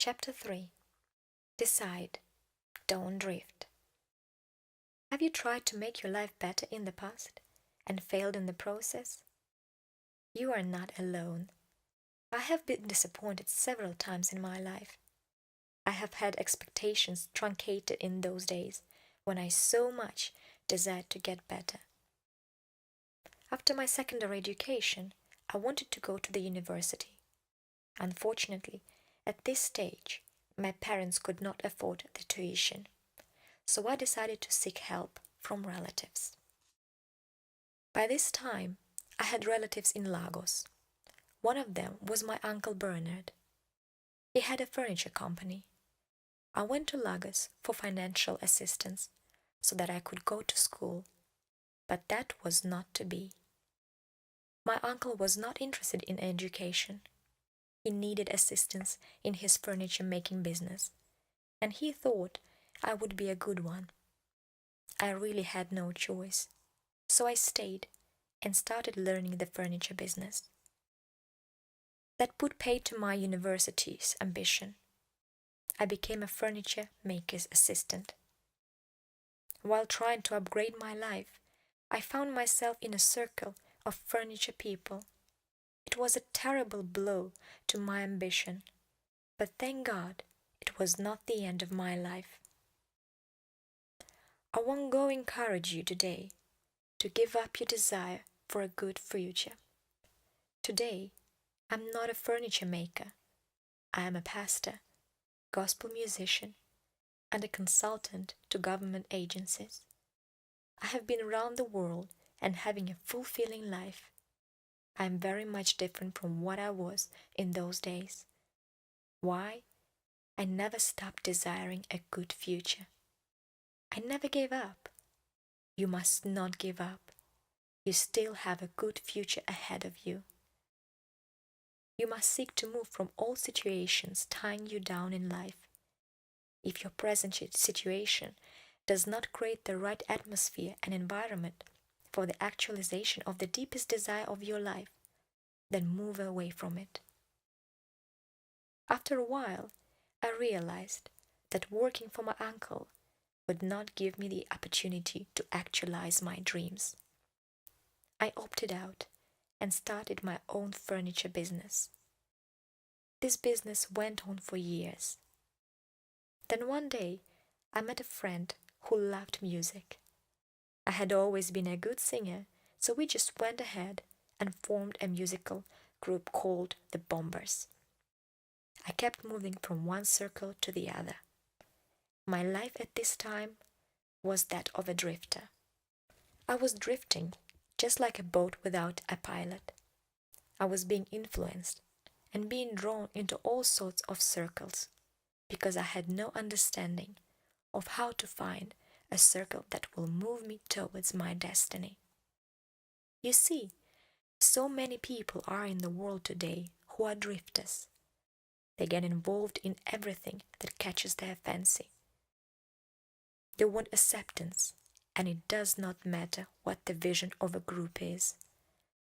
Chapter 3. Decide. Don't drift. Have you tried to make your life better in the past and failed in the process? You are not alone. I have been disappointed several times in my life. I have had expectations truncated in those days when I so much desired to get better. After my secondary education, I wanted to go to the university. Unfortunately, at this stage, my parents could not afford the tuition, so I decided to seek help from relatives. By this time, I had relatives in Lagos. One of them was my uncle Bernard. He had a furniture company. I went to Lagos for financial assistance so that I could go to school, but that was not to be. My uncle was not interested in education. He needed assistance in his furniture making business, and he thought I would be a good one. I really had no choice, so I stayed and started learning the furniture business. That put paid to my university's ambition. I became a furniture maker's assistant. While trying to upgrade my life, I found myself in a circle of furniture people. It was a terrible blow to my ambition, but thank God it was not the end of my life. I won't go encourage you today to give up your desire for a good future. Today, I'm not a furniture maker. I am a pastor, gospel musician, and a consultant to government agencies. I have been around the world and having a fulfilling life. I am very much different from what I was in those days. Why? I never stopped desiring a good future. I never gave up. You must not give up. You still have a good future ahead of you. You must seek to move from all situations tying you down in life. If your present situation does not create the right atmosphere and environment for the actualization of the deepest desire of your life, then move away from it. After a while, I realized that working for my uncle would not give me the opportunity to actualize my dreams. I opted out and started my own furniture business. This business went on for years. Then one day, I met a friend who loved music. I had always been a good singer, so we just went ahead and formed a musical group called the Bombers. I kept moving from one circle to the other. My life at this time was that of a drifter. I was drifting just like a boat without a pilot. I was being influenced and being drawn into all sorts of circles because I had no understanding of how to find a circle that will move me towards my destiny. You see, so many people are in the world today who are drifters. They get involved in everything that catches their fancy. They want acceptance, and it does not matter what the vision of a group is.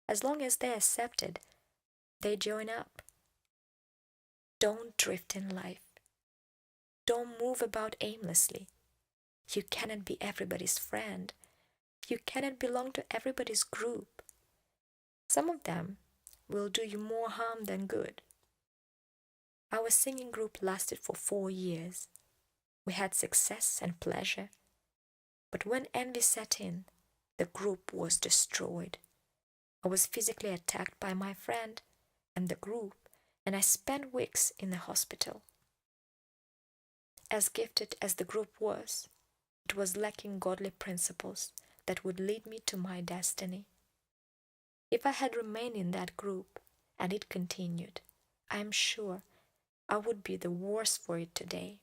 As long as they're accepted, they join up. Don't drift in life. Don't move about aimlessly. You cannot be everybody's friend. You cannot belong to everybody's group. Some of them will do you more harm than good. Our singing group lasted for 4 years. We had success and pleasure. But when envy set in, the group was destroyed. I was physically attacked by my friend and the group, and I spent weeks in the hospital. As gifted as the group was, it was lacking godly principles that would lead me to my destiny. If I had remained in that group and it continued, I am sure I would be the worse for it today.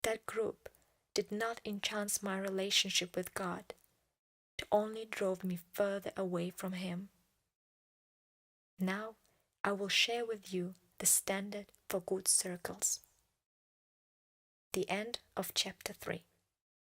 That group did not enhance my relationship with God. It only drove me further away from Him. Now I will share with you the standard for good circles. The end of chapter 3.